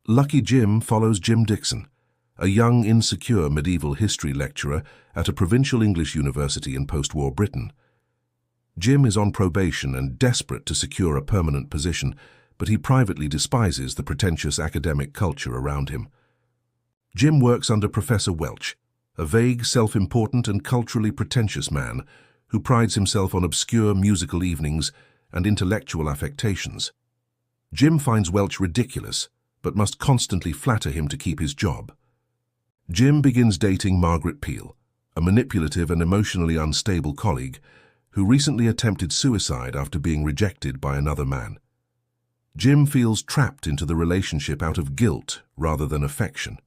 Lucky Jim follows Jim Dixon, a young, insecure medieval history lecturer at a provincial English university in post-war Britain. Jim is on probation and desperate to secure a permanent position, but he privately despises the pretentious academic culture around him. Jim works under Professor Welch, a vague, self-important and culturally pretentious man who prides himself on obscure musical evenings and intellectual affectations. Jim finds Welch ridiculous, but must constantly flatter him to keep his job. Jim begins dating Margaret Peel, a manipulative and emotionally unstable colleague who recently attempted suicide after being rejected by another man. Jim feels trapped into the relationship out of guilt rather than affection.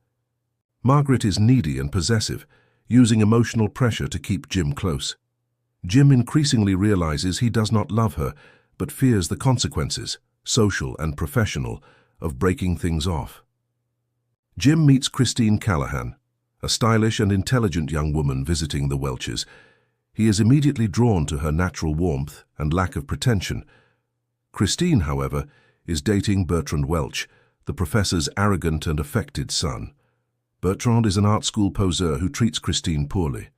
Margaret is needy and possessive, using emotional pressure to keep Jim close. Jim increasingly realizes he does not love her, but fears the consequences, social and professional, of breaking things off. Jim meets Christine Callahan, a stylish and intelligent young woman visiting the Welches. He is immediately drawn to her natural warmth and lack of pretension. Christine, however, is dating Bertrand Welch, the professor's arrogant and affected son. Bertrand is an art school poseur who treats Christine poorly.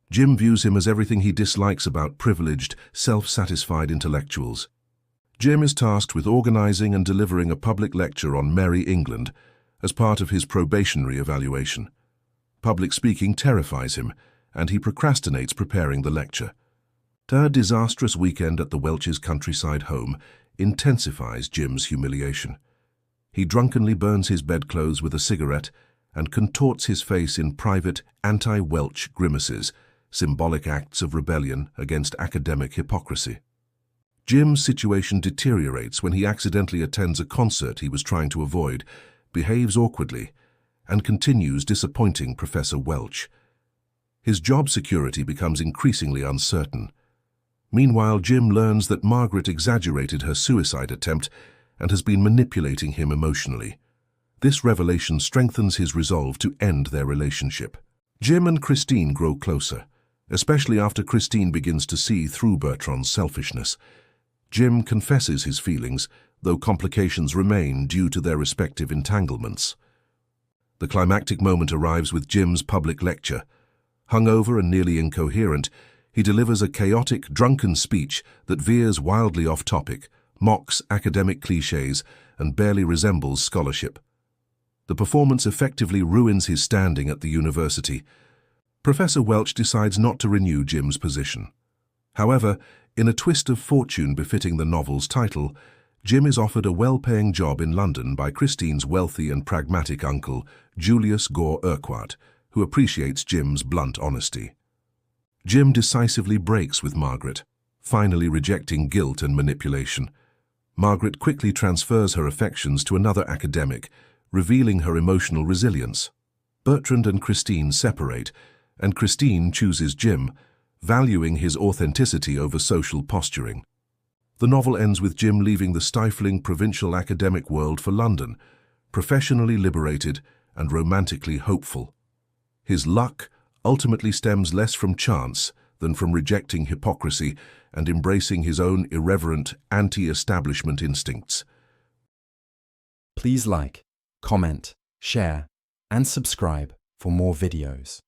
Jim views him as everything he dislikes about privileged, self-satisfied intellectuals. Jim is tasked with organizing and delivering a public lecture on Merry England as part of his probationary evaluation. Public speaking terrifies him, and he procrastinates preparing the lecture. Her disastrous weekend at the Welch's countryside home intensifies Jim's humiliation. He drunkenly burns his bedclothes with a cigarette and contorts his face in private, anti-Welch grimaces, symbolic acts of rebellion against academic hypocrisy. Jim's situation deteriorates when he accidentally attends a concert he was trying to avoid, behaves awkwardly, and continues disappointing Professor Welch. His job security becomes increasingly uncertain. Meanwhile, Jim learns that Margaret exaggerated her suicide attempt and has been manipulating him emotionally. This revelation strengthens his resolve to end their relationship. Jim and Christine grow closer, especially after Christine begins to see through Bertrand's selfishness. Jim confesses his feelings, though complications remain due to their respective entanglements. The climactic moment arrives with Jim's public lecture. Hungover and nearly incoherent, he delivers a chaotic, drunken speech that veers wildly off topic, mocks academic cliches, and barely resembles scholarship. The performance effectively ruins his standing at the university. Professor Welch decides not to renew Jim's position. However, in a twist of fortune befitting the novel's title, Jim is offered a well-paying job in London by Christine's wealthy and pragmatic uncle, Julius Gore Urquhart, who appreciates Jim's blunt honesty. Jim decisively breaks with Margaret, finally rejecting guilt and manipulation. Margaret quickly transfers her affections to another academic, revealing her emotional resilience. Bertrand and Christine separate, and Christine chooses Jim, valuing his authenticity over social posturing. The novel ends with Jim leaving the stifling provincial academic world for London, professionally liberated and romantically hopeful. His luck ultimately stems less from chance than from rejecting hypocrisy and embracing his own irreverent, anti-establishment instincts. Please like, comment, share, and subscribe for more videos.